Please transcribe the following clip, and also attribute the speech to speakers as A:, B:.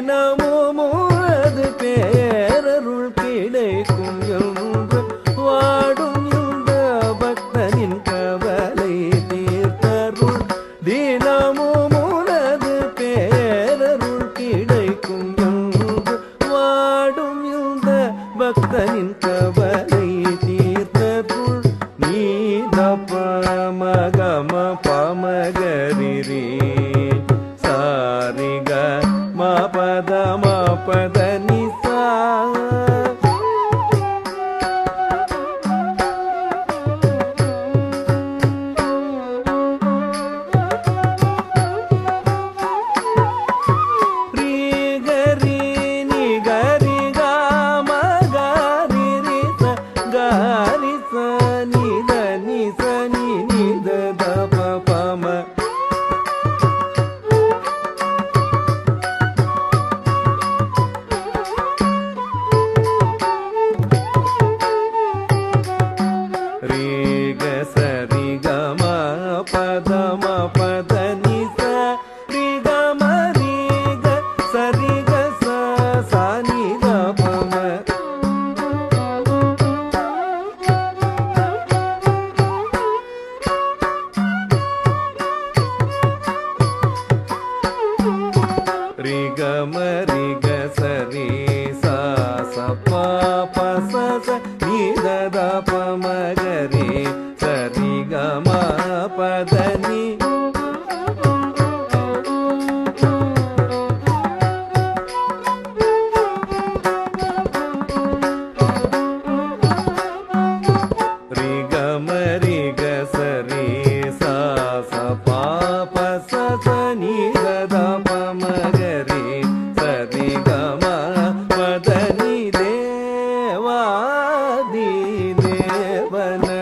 A: தினமும் அது பேரருள் கிடைக்கும் என்று வாடும் இந்த பக்தனின் கவலை தீர்த்தருள். தினமும் அது பேரருள் கிடைக்கும் என்று வாடும் இந்த பக்தனின் கவலை தீர்த்தருள். நீதப்ப மகம பமகரிரி சாரிக மபத மபத நிசா. தேவாதி தேவன